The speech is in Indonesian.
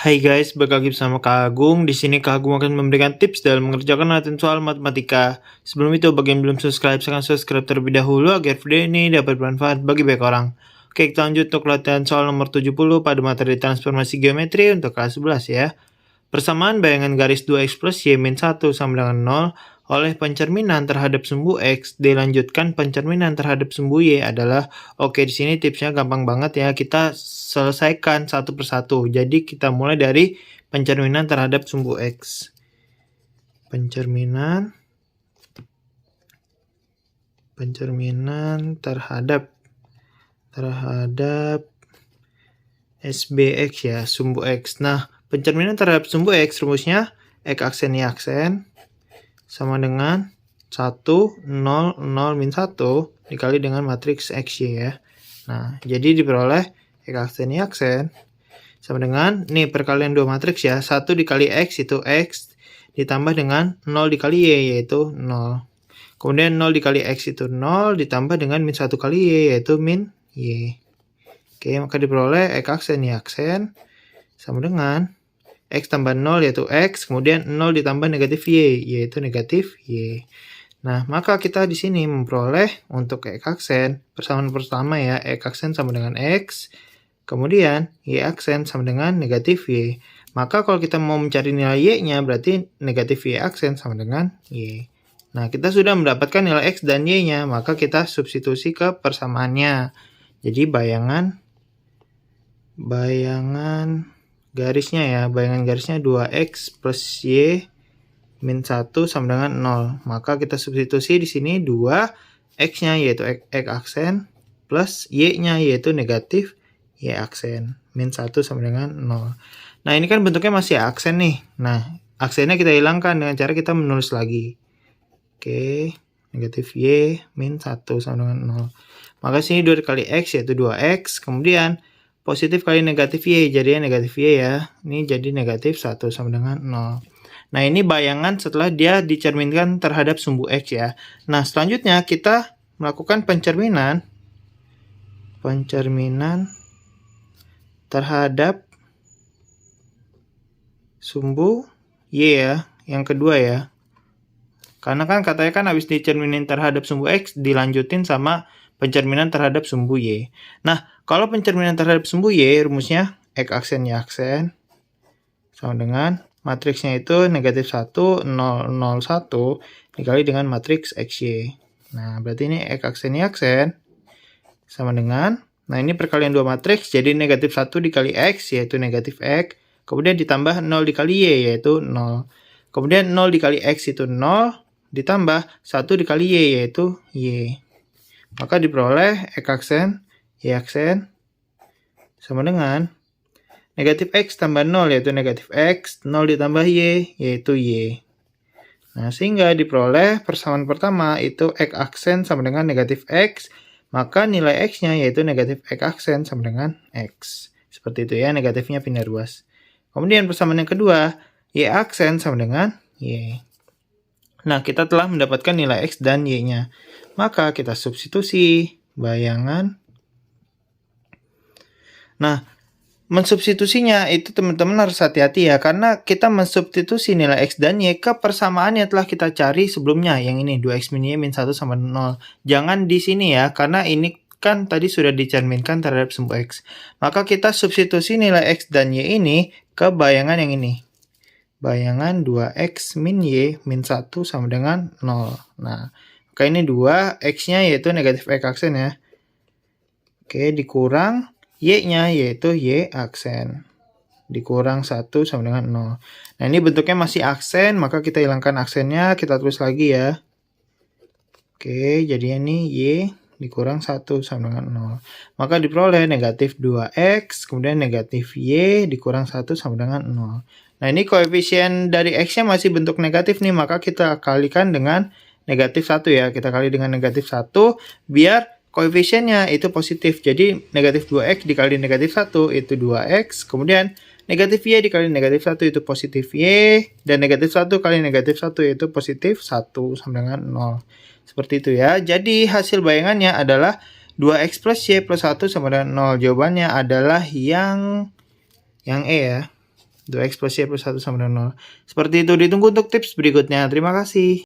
Hai guys, balik lagi bersama Kak Agung. Di sini Kak Agung akan memberikan tips dalam mengerjakan latihan soal matematika. Sebelum itu, bagi yang belum subscribe, silahkan subscribe terlebih dahulu agar video ini dapat bermanfaat bagi banyak orang. Oke, kita lanjut untuk latihan soal nomor 70 pada materi transformasi geometri untuk kelas 11 ya. Persamaan bayangan garis 2x plus y min 1 sama dengan 0 oleh pencerminan terhadap sumbu x dilanjutkan pencerminan terhadap sumbu y adalah, oke, di sini tipsnya gampang banget ya, kita selesaikan satu persatu. Jadi kita mulai dari pencerminan terhadap sumbu x. Pencerminan terhadap SBX ya, sumbu x. Nah, pencerminan terhadap sumbu x rumusnya x aksen y aksen sama dengan 1, 0, 0, min 1 dikali dengan matriks xy ya. Nah, jadi diperoleh x aksen y aksen sama dengan, nih perkalian dua matriks ya, 1 dikali x itu x ditambah dengan 0 dikali y yaitu 0. Kemudian 0 dikali x itu 0 ditambah dengan min 1 kali y yaitu min y. Oke, maka diperoleh x aksen y aksen sama dengan x tambah 0 yaitu x, kemudian 0 ditambah negatif y yaitu negatif y. Nah, maka kita di sini memperoleh untuk x aksen, persamaan pertama ya, x aksen sama dengan x, kemudian y aksen sama dengan negatif y. Maka kalau kita mau mencari nilai y-nya, berarti negatif y aksen sama dengan y. Nah, kita sudah mendapatkan nilai x dan y-nya, maka kita substitusi ke persamaannya. Jadi bayangan garisnya ya, bayangan garisnya 2x plus y min 1 sama dengan 0. Maka kita substitusi di sini 2x-nya yaitu x aksen plus y-nya yaitu negatif y aksen. Min 1 sama dengan 0. Nah, ini kan bentuknya masih aksen nih. Nah, aksennya kita hilangkan dengan cara kita menulis lagi. Oke, negatif y min 1 sama dengan 0. Maka sini 2 kali x yaitu 2x. Kemudian positif kali negatif y, jadinya negatif y ya. Ini jadi negatif 1 sama dengan 0. Nah, ini bayangan setelah dia dicerminkan terhadap sumbu x ya. Nah, selanjutnya kita melakukan pencerminan terhadap sumbu y ya, yang kedua ya. Karena kan katanya kan habis dicerminin terhadap sumbu x dilanjutin sama pencerminan terhadap sumbu y. Nah, kalau pencerminan terhadap sumbu y, rumusnya x aksen y aksen sama dengan matriksnya itu negatif 1, 0, 0, 1 dikali dengan matriks xy. Nah, berarti ini x aksen y aksen sama dengan, nah ini perkalian dua matriks, jadi negatif 1 dikali x yaitu negatif x, kemudian ditambah 0 dikali y yaitu 0. Kemudian 0 dikali x itu 0, ditambah 1 dikali y yaitu y. Maka diperoleh x aksen y aksen sama dengan negatif x tambah 0 yaitu negatif x, 0 ditambah y yaitu y. Nah, sehingga diperoleh persamaan pertama itu x aksen sama dengan negatif x, maka nilai x-nya yaitu negatif x aksen sama dengan x. Seperti itu ya, negatifnya pindah ruas. Kemudian persamaan yang kedua, y aksen sama dengan y. Nah, kita telah mendapatkan nilai x dan y-nya. Maka kita substitusi bayangan. Nah, mensubstitusinya itu teman-teman harus hati-hati ya, karena kita mensubstitusi nilai x dan y ke persamaan yang telah kita cari sebelumnya. Yang ini 2x min y min 1 sama 0. Jangan di sini ya, karena ini kan tadi sudah dicerminkan terhadap sumbu x. Maka kita substitusi nilai x dan y ini ke bayangan yang ini. Bayangan 2x min y min 1 sama dengan 0. Nah, maka ini 2, x-nya yaitu negatif x aksen ya. Oke, dikurang y-nya yaitu y aksen. Dikurang 1 sama dengan 0. Nah, ini bentuknya masih aksen, maka kita hilangkan aksennya, kita tulis lagi ya. Oke, jadinya ini y dikurang 1 sama dengan 0. Maka diperoleh negatif 2x, kemudian negatif y dikurang 1 sama dengan 0. Nah, ini koefisien dari x-nya masih bentuk negatif nih, maka kita kalikan dengan negatif 1 ya. Kita kali dengan negatif 1 biar koefisiennya itu positif. Jadi negatif 2x dikali negatif 1 itu 2x. Kemudian negatif y dikali negatif 1 itu positif y. Dan negatif 1 kali negatif 1 itu positif 1 sama dengan 0. Seperti itu ya. Jadi hasil bayangannya adalah 2x plus y plus 1 sama dengan 0. Jawabannya adalah yang E ya. 2x plus y plus 1 sama dengan 0. Seperti itu, ditunggu untuk tips berikutnya. Terima kasih.